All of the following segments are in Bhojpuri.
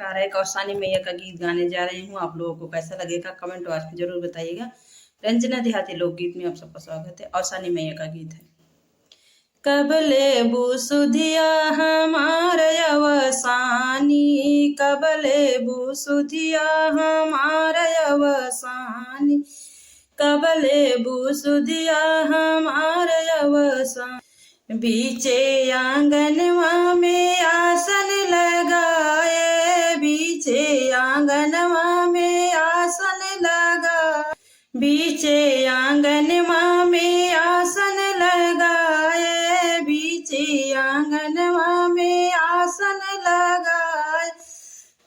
नमस्कार। एक औसानी मैया का गीत गाने जा रही हूँ। आप लोगों को कैसा लगेगा कमेंट बॉक्स में जरूर बताइएगा। रंजना देहाती लोकगीत में आप सबका स्वागत है। औसानी मैया का गीत है। कब लेबू सुधिया हमार अवसानी, कब लेबू सुधिया हमार अवसानी, कब लेबू सुधिया हमार अवसानी। बीचे आंगनवा में आसन लगाए, बीचे आंगनवा में आसन लगा, बीचे आंगनवा में आसन लगाए, बीचे आंगनवा में आसन लगाए।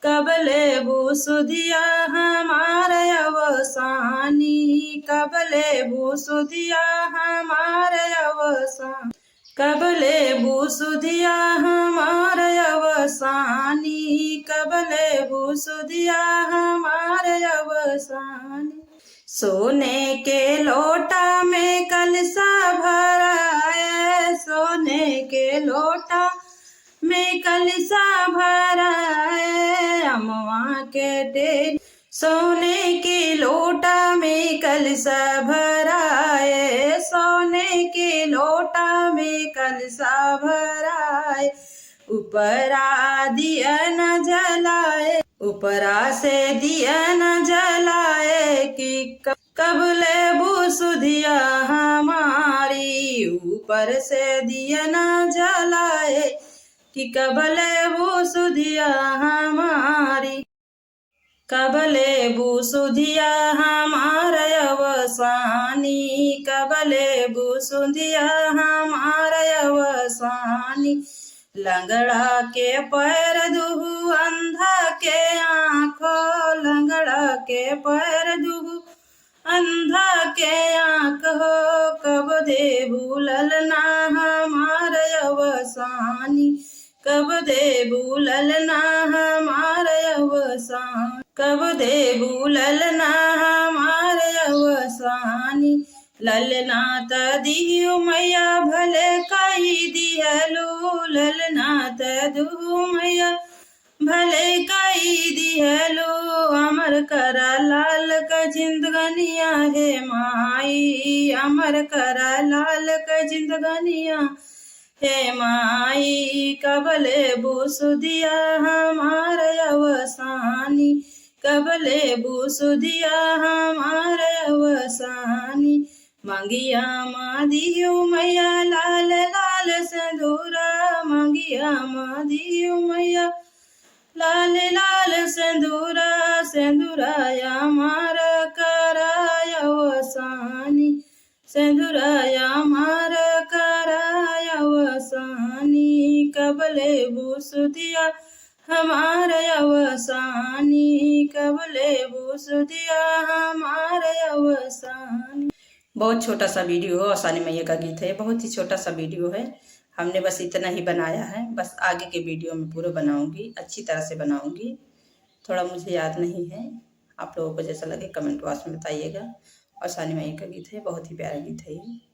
कब लेबू सुधिया हमार अवसानी, कब लेबू सुधिया हमार अवसानी, कब लेबू सुधिया हमार अवसानी, कब लेबू सुधिया हमार अवसानी। सोने के लोटा में कलसा भराए, सोने के लोटा में कलसा भराए, अमवा के डेरी सोने के लोटा में कलसा भराए, सोने के लोटा में कलसा भराए। ऊपरा दिया न जलाए, ऊपरा से दिया न जलाए कि कब लेबू सुधिया हमारी, ऊपर से दिया न जलाए कि कब लेबू सुधिया हमारी, कब लेबू सुधिया हमार अवसानी, कब लेबू सुधिया हमार अवसानी। लंगड़ा के पैर दुहु अंधा के आँखों, लंगड़ा के पैर दुहु अंधा के आँख हो, कब देबू ललना हमार अवसानी, कब देबू ललना हमार अवसानी, कब देबू ललना हमार अवसानी। ललना त दियो मैया भले कही दिहलो, ललना त दू मैया भले कही दिहलो। अमर करा लाल का जिंदगनिया है माई, अमर करा लाल का जिंदगनिया हे माई। कब लेबू सुधिया हमार अवसानी, कब लेबू सुधिया हमार अवसानी। मंगिया माँ दियो मैया लाल लाल सिंदूरा, मंगिया माँ दियो मैया लाल लाल सिंदूरा, सिंदूराया मार कराय अवसानी, सिंदूराया मार कराय अवसानी। कब लेबू सुधिया हमार अवसानी, कब लेबू सुधिया हमार अवसानी। बहुत छोटा सा वीडियो है, औसानी मैया का गीत है। बहुत ही छोटा सा वीडियो है, हमने बस इतना ही बनाया है। बस आगे के वीडियो में पूरा बनाऊंगी, अच्छी तरह से बनाऊंगी। थोड़ा मुझे याद नहीं है, आप लोगों को जैसा लगे कमेंट बॉक्स में बताइएगा। औसानी मैया का गीत है, बहुत ही प्यारा गीत है ये।